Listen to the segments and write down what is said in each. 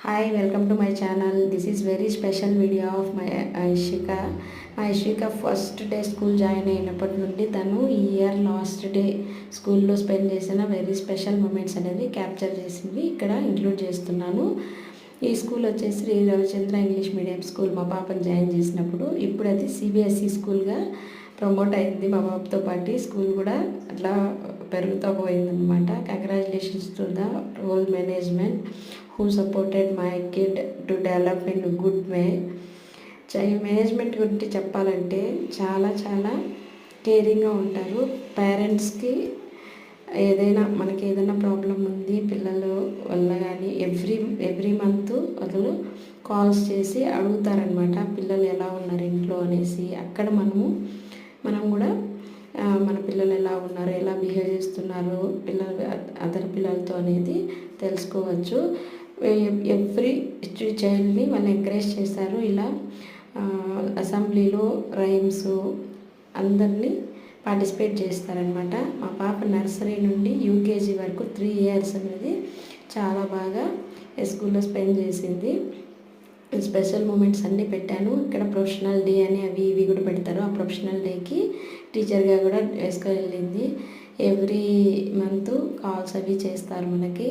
Hi, welcome to my channel. This is very special video of my Aishika. Aishika first day school join అయినప్పటి నుండి తను ఈ year last day స్కూల్లో spend చేసిన very special moments అనేది capture చేసింది ఇక్కడ ఇంక్లూడ్ చేస్తున్నాను. ఈ స్కూల్ వచ్చేసి Shri Ravichandra English medium school మా పాపను జాయిన్ చేసినప్పుడు ఇప్పుడు అది సిబిఎస్ఈ స్కూల్గా ప్రమోట్ అయింది. మా పాపతో పాటు స్కూల్ కూడా అట్లా పెరుగుతూ పోయిందనమాట. Congratulations to the whole management who supported my kid to develop in a good way. Child management గురించి చెప్పాలంటే చాలా చాలా కేరింగ్గా ఉంటారు. పేరెంట్స్కి మనకి ఏదైనా ప్రాబ్లం ఉంది పిల్లల వల్ల కానీ ఎవ్రీ మంత్ అసలు కాల్స్ చేసి అడుగుతారనమాట, పిల్లలు ఎలా ఉన్నారు ఇంట్లో అనేసి. అక్కడ మనం కూడా మన పిల్లలు ఎలా ఉన్నారు, ఎలా బిహేవ్ చేస్తున్నారు అదర్ పిల్లలతో అనేది తెలుసుకోవచ్చు. ఎవ్రీ చైల్డ్ని వాళ్ళు ఎంకరేజ్ చేస్తారు. ఇలా అసెంబ్లీలో రైమ్స్ అందరినీ పార్టిసిపేట్ చేస్తారనమాట. మా పాప నర్సరీ నుండి యూకేజీ వరకు 3 years అనేది చాలా బాగా స్కూల్లో స్పెండ్ చేసింది. స్పెషల్ మూమెంట్స్ అన్నీ పెట్టాను. ఇక్కడ ప్రొఫెషనల్ డే అని అవి ఇవి కూడా పెడతారు. ఆ ప్రొఫెషనల్ డేకి టీచర్గా కూడా వేసుకొని వెళ్ళింది. ఎవ్రీ మంత్ కాల్స్ అవి చేస్తారు మనకి.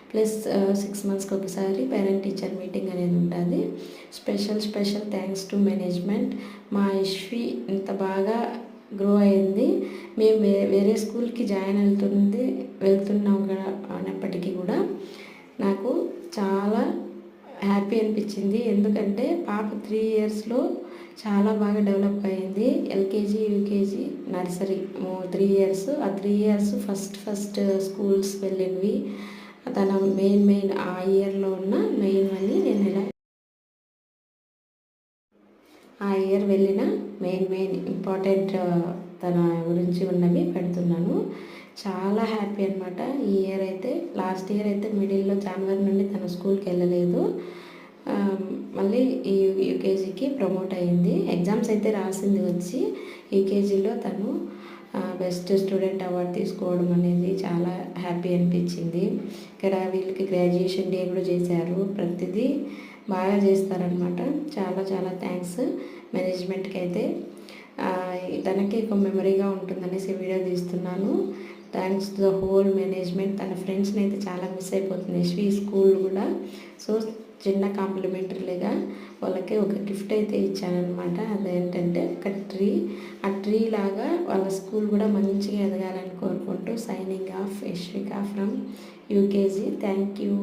ప్లస్ 6 monthsకి ఒకసారి పేరెంట్ టీచర్ మీటింగ్ అనేది ఉంటుంది. Special thanks to management. మా యశ్వి ఇంత బాగా గ్రో అయింది. మేము వేరే స్కూల్కి జాయిన్ వెళ్తున్నాం అన్నప్పటికీ కూడా నాకు చాలా హ్యాపీ అనిపించింది. ఎందుకంటే పాప 3 yearsలో చాలా బాగా డెవలప్ అయింది. LKG UKG nursery 3 years. ఆ 3 years ఫస్ట్ స్కూల్స్ వెళ్ళినవి. తన మెయిన్ ఆ ఇయర్లో ఉన్న మెయిన్ అని నేను ఇలా ఆ ఇయర్ వెళ్ళిన మెయిన్ ఇంపార్టెంట్ తన గురించి ఉన్నవి పెడుతున్నాను. చాలా హ్యాపీ అనమాట. ఈ ఇయర్ అయితే లాస్ట్ ఇయర్ అయితే మిడిల్లో జనవరి నుండి తన స్కూల్కి వెళ్ళలేదు. మళ్ళీ ఈ యూకేజీకి ప్రమోట్ అయింది. ఎగ్జామ్స్ అయితే రాసింది వచ్చి. యూకేజీలో తను బెస్ట్ స్టూడెంట్ అవార్డు తీసుకోవడం అనేది చాలా హ్యాపీ అనిపించింది. ఇక్కడ వీళ్ళకి గ్రాడ్యుయేషన్ డే కూడా చేశారు. ప్రతిదీ బాగా చేస్తారనమాట. చాలా థ్యాంక్స్ మేనేజ్మెంట్కి. అయితే తనకి ఒక మెమరీగా ఉంటుందనేసి వీడియో తీస్తున్నాను. Thanks to the whole management. తన ఫ్రెండ్స్ని అయితే చాలా మిస్ అయిపోతుంది యశ్వి స్కూల్ కూడా. సో చిన్న కాంప్లిమెంటరీగా వాళ్ళకి ఒక గిఫ్ట్ అయితే ఇచ్చానమాట. అదేంటంటే ఒక ట్రీ. ఆ ట్రీ లాగా వాళ్ళ స్కూల్ కూడా మంచిగా ఎదగాలని కోరుకుంటూ signing off Yashvika from UKG. Thank you.